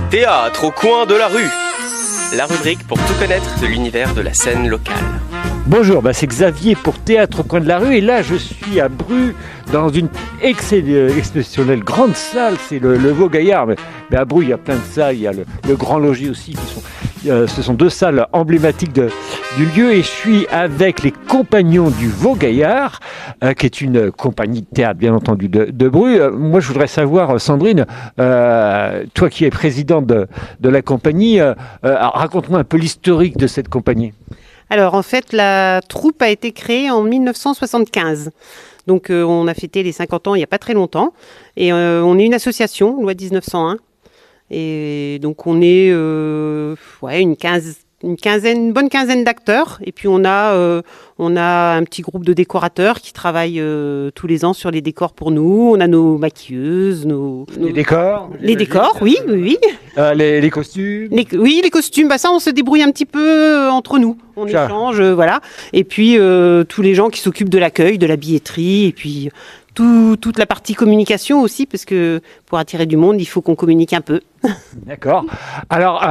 Théâtre au coin de la rue. La rubrique pour tout connaître de l'univers de la scène locale. Bonjour, c'est Xavier pour Théâtre au coin de la rue et là je suis à Bru dans une exceptionnelle grande salle, c'est le Vaud-Gaillard. Mais à Bru il y a plein de salles, il y a le Grand Logis aussi, ce sont deux salles emblématiques du lieu et je suis avec les Compagnons du Vaud-Gaillard, qui est une compagnie de théâtre bien entendu de Bru. Moi je voudrais savoir, Sandrine, toi qui es présidente de la compagnie, raconte-moi un peu l'historique de cette compagnie. Alors en fait, la troupe a été créée en 1975. Donc on a fêté les 50 ans il n'y a pas très longtemps. Et on est une association, loi 1901. Et donc on est une bonne quinzaine d'acteurs. Et puis on a un petit groupe de décorateurs qui travaillent tous les ans sur les décors pour nous. On a nos maquilleuses, Les décors. Les décors, oui. Les costumes. Les costumes, ça on se débrouille un petit peu entre nous. On échange, voilà. Et puis tous les gens qui s'occupent de l'accueil, de la billetterie, et puis toute la partie communication aussi, parce que pour attirer du monde, il faut qu'on communique un peu. D'accord. Alors,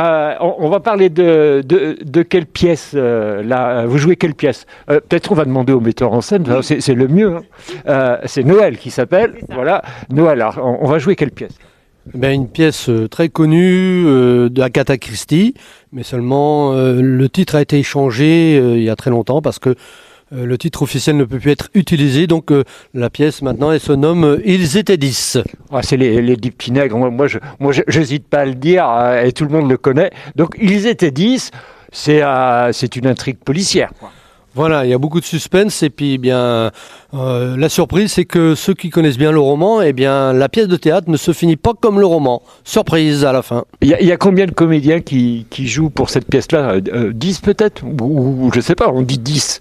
on va parler de quelle pièce là. Vous jouez quelle pièce? Peut-être on va demander au metteur en scène. C'est le mieux. C'est Noël qui s'appelle. Voilà, Noël. Alors, on va jouer quelle pièce? Une pièce très connue d'Agatha Christie, mais seulement le titre a été changé il y a très longtemps parce que le titre officiel ne peut plus être utilisé, donc la pièce maintenant elle se nomme Ils étaient 10. C'est les 10 petits nègres, moi j'hésite pas à le dire, et tout le monde le connaît. Donc Ils étaient 10, c'est une intrigue policière, quoi. Voilà, il y a beaucoup de suspense et puis la surprise c'est que ceux qui connaissent bien le roman, la pièce de théâtre ne se finit pas comme le roman. Surprise à la fin. Il y a combien de comédiens qui jouent pour cette pièce-là? 10 peut-être? Ou je sais pas, on dit 10.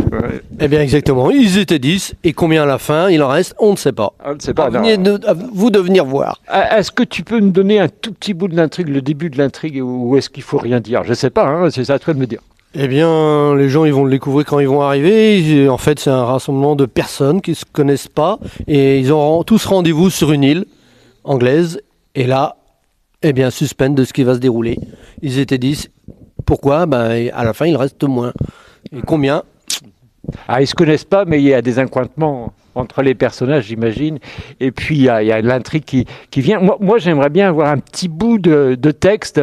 Exactement, ils étaient 10 et combien à la fin il en reste, on ne sait pas. On ne sait pas. Vous de venir voir. Est-ce que tu peux me donner un tout petit bout de l'intrigue, le début de l'intrigue, ou est-ce qu'il faut rien dire? Je sais pas, c'est à toi de me dire. Les gens ils vont le découvrir quand ils vont arriver. En fait, c'est un rassemblement de personnes qui ne se connaissent pas et ils auront tous rendez-vous sur une île anglaise. Et là, suspense de ce qui va se dérouler. Ils étaient 10. Pourquoi? À la fin, il reste moins. Et combien? Ils ne se connaissent pas, mais il y a des accointements entre les personnages, j'imagine. Et puis, il y a l'intrigue qui vient. Moi, j'aimerais bien avoir un petit bout de texte.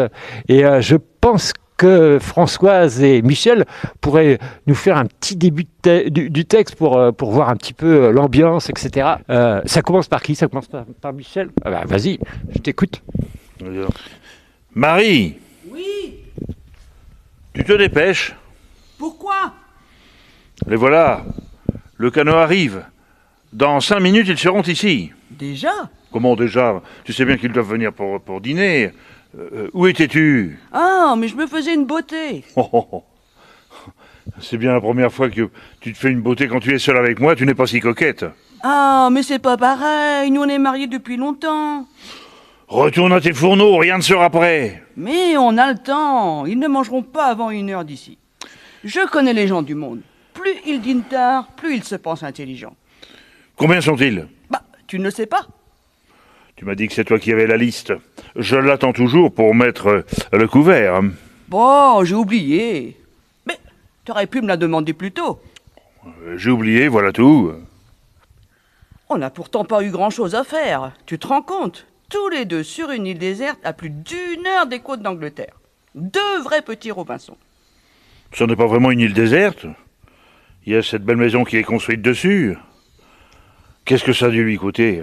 Et je pense que Françoise et Michel pourraient nous faire un petit début du texte pour voir un petit peu l'ambiance, etc. Ça commence par qui? Ça commence par Michel? Vas-y, je t'écoute. Marie! Oui. Tu te dépêches? Pourquoi? Les voilà. Le canot arrive. Dans 5 minutes, ils seront ici. Déjà? Comment déjà? Tu sais bien qu'ils doivent venir pour dîner. Où étais-tu? Ah, mais je me faisais une beauté. C'est bien la première fois que tu te fais une beauté quand tu es seule avec moi, tu n'es pas si coquette. Ah, mais c'est pas pareil, nous on est mariés depuis longtemps. Retourne à tes fourneaux, rien ne sera prêt. Mais on a le temps, ils ne mangeront pas avant 1 heure d'ici. Je connais les gens du monde. Plus ils dînent tard, plus ils se pensent intelligents. Combien sont-ils? Tu ne le sais pas. Tu m'as dit que c'est toi qui avais la liste. Je l'attends toujours pour mettre le couvert. Bon, j'ai oublié. Mais tu aurais pu me la demander plus tôt. J'ai oublié, voilà tout. On n'a pourtant pas eu grand-chose à faire. Tu te rends compte? Tous les deux sur une île déserte à plus d'1 heure des côtes d'Angleterre. 2 vrais petits Robinson. Ce n'est pas vraiment une île déserte. Il y a cette belle maison qui est construite dessus. Qu'est-ce que ça a dû lui coûter?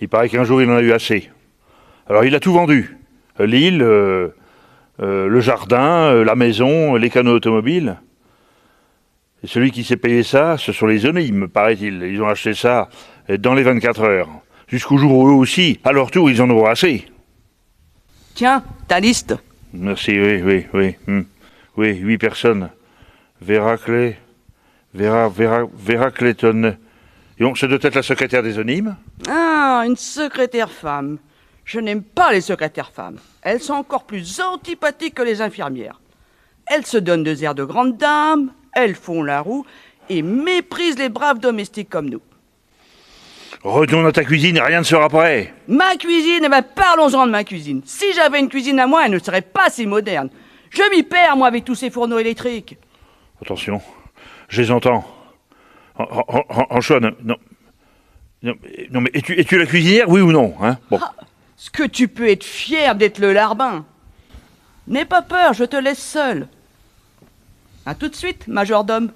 Il paraît qu'un jour il en a eu assez. Alors il a tout vendu. L'île, le jardin, la maison, les canaux automobiles. Et celui qui s'est payé ça, ce sont les Onymes, paraît-il. Ils ont acheté ça dans les 24 heures. Jusqu'au jour où eux aussi, à leur tour, ils en auront assez. Tiens, ta liste. Merci, oui. Oui, 8 personnes. Vera Clayton. Et donc, c'est peut-être la secrétaire des Onymes? Ah, une secrétaire femme. Je n'aime pas les secrétaires femmes. Elles sont encore plus antipathiques que les infirmières. Elles se donnent des airs de grandes dames, elles font la roue et méprisent les braves domestiques comme nous. Retourne à ta cuisine et rien ne sera prêt. Ma cuisine, eh ben parlons-en de ma cuisine. Si j'avais une cuisine à moi, elle ne serait pas si moderne. Je m'y perds, moi, avec tous ces fourneaux électriques. Attention, je les entends. Antoine, non, mais es-tu la cuisinière, oui ou non, hein? Bon. Ce que tu peux être fier d'être le larbin. N'aie pas peur, je te laisse seul. À tout de suite, majordome.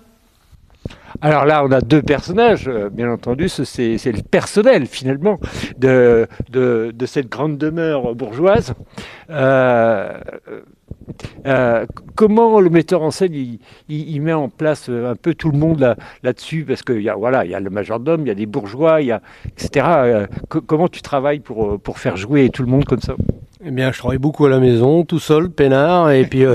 Alors là, on a deux personnages, bien entendu, c'est le personnel finalement de cette grande demeure bourgeoise. Comment le metteur en scène il met en place un peu tout le monde là-dessus, parce qu'il y a le majordome, il y a des bourgeois, il y a etc. Comment tu travailles pour faire jouer tout le monde comme ça? Eh bien, je travaille beaucoup à la maison, tout seul, peinard, et puis,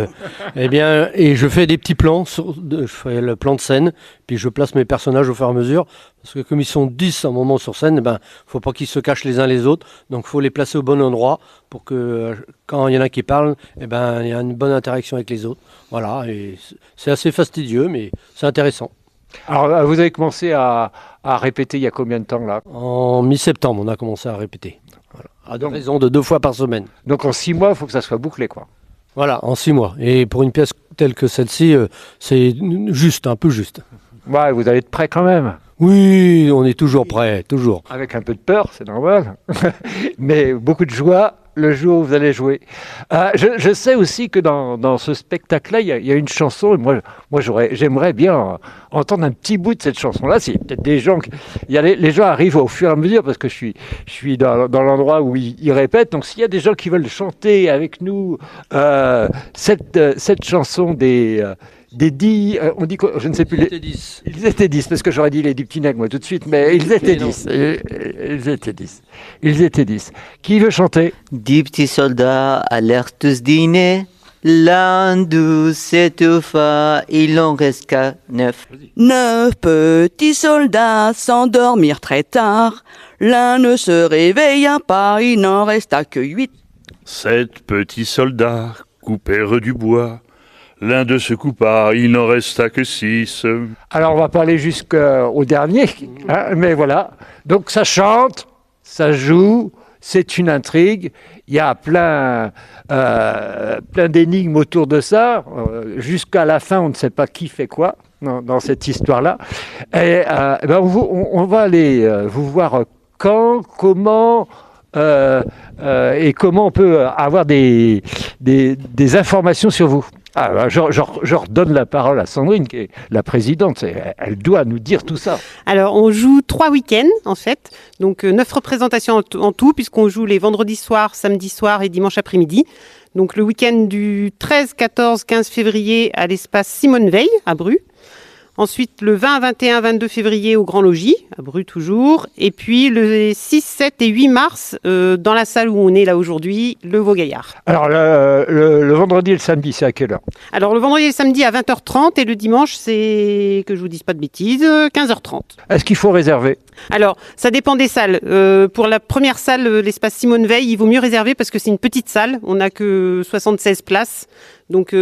et je fais des petits plans, je fais le plan de scène, puis je place mes personnages au fur et à mesure, parce que comme ils sont 10 à un moment sur scène, faut pas qu'ils se cachent les uns les autres, donc faut les placer au bon endroit pour que quand il y en a qui parlent, il y a une bonne interaction avec les autres. Voilà, et c'est assez fastidieux, mais c'est intéressant. Alors, vous avez commencé à répéter il y a combien de temps là? En mi-septembre, on a commencé à répéter. Voilà. À raison de 2 fois par semaine. Donc en 6 mois, il faut que ça soit bouclé, quoi. Voilà, en 6 mois. Et pour une pièce telle que celle-ci, c'est juste, un peu juste. Ouais, vous allez être prêt quand même. Oui, on est toujours prêt, toujours. Avec un peu de peur, c'est normal. Mais beaucoup de joie le jour où vous allez jouer. Je sais aussi que dans ce spectacle-là, il y a une chanson. Et moi j'aimerais bien entendre un petit bout de cette chanson-là. C'est peut-être des gens... les gens arrivent au fur et à mesure, parce que je suis dans l'endroit où ils répètent. Donc s'il y a des gens qui veulent chanter avec nous cette chanson des 10, on dit que, je ne sais plus. Ils étaient 10, parce que j'aurais dit les 10 petits nègres, moi, tout de suite, mais ils étaient 10. Ils étaient 10. Qui veut chanter? 10 petits soldats allèrent tous dîner. L'un de cette fois, il en reste qu'à 9. 9 petits soldats s'endormirent très tard. L'un ne se réveilla pas, il n'en resta que 8. 7 petits soldats coupèrent du bois. L'un de se coupa, il n'en resta que 6. Alors on va pas aller jusqu'au dernier, hein, mais voilà. Donc ça chante, ça joue, c'est une intrigue. Il y a plein d'énigmes autour de ça. Jusqu'à la fin, on ne sait pas qui fait quoi dans cette histoire-là. Et on va aller vous voir quand, comment... et comment on peut avoir des informations sur vous. Je redonne la parole à Sandrine, qui est la présidente. Elle doit nous dire tout ça. Alors, on joue 3 week-ends, en fait. Donc, 9 représentations en tout, puisqu'on joue les vendredis soirs, samedi soir et dimanche après-midi. Donc, le week-end du 13, 14, 15 février à l'espace Simone Veil, à Bru. Ensuite, le 20, 21, 22 février au Grand Logis, à Bru toujours. Et puis, le 6, 7 et 8 mars, dans la salle où on est là aujourd'hui, le Vaugayard. Alors, le vendredi et le samedi, c'est à quelle heure? Alors, le vendredi et le samedi à 20h30 et le dimanche, c'est, que je vous dise pas de bêtises, 15h30. Est-ce qu'il faut réserver? Alors, ça dépend des salles. Pour la première salle, l'espace Simone Veil, il vaut mieux réserver parce que c'est une petite salle. On n'a que 76 places. Donc,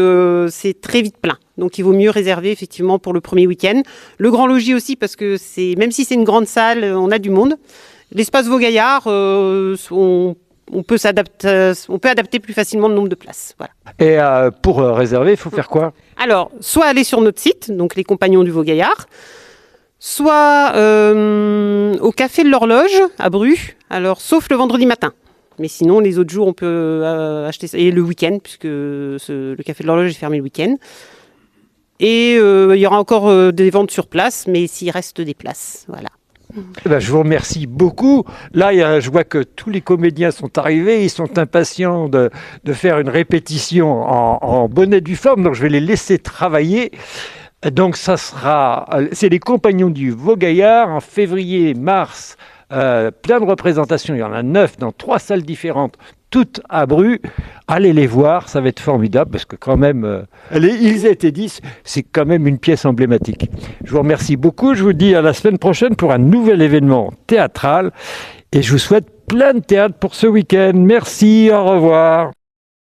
c'est très vite plein. Donc, il vaut mieux réserver effectivement pour le premier week-end. Le Grand Logis aussi, parce que même si c'est une grande salle, on a du monde. L'espace Vaugayard, on peut adapter plus facilement le nombre de places. Voilà. Et pour réserver, il faut faire quoi? Alors, soit aller sur notre site, donc les Compagnons du Vaugayard, soit au Café de l'Horloge à Bru, alors sauf le vendredi matin. Mais sinon, les autres jours, on peut acheter ça. Et le week-end, puisque le Café de l'Horloge est fermé le week-end. Et il y aura encore des ventes sur place, mais s'il reste des places, voilà. Je vous remercie beaucoup. Là, je vois que tous les comédiens sont arrivés. Ils sont impatients de faire une répétition en bonne et due forme. Donc, je vais les laisser travailler. Donc, c'est les Compagnons du Vaugayard en février, mars. Plein de représentations, il y en a 9 dans 3 salles différentes, toutes à Bru. Allez les voir, ça va être formidable, parce que quand même, ils étaient 10, c'est quand même une pièce emblématique. Je vous remercie beaucoup, je vous dis à la semaine prochaine pour un nouvel événement théâtral, et je vous souhaite plein de théâtre pour ce week-end. Merci, au revoir.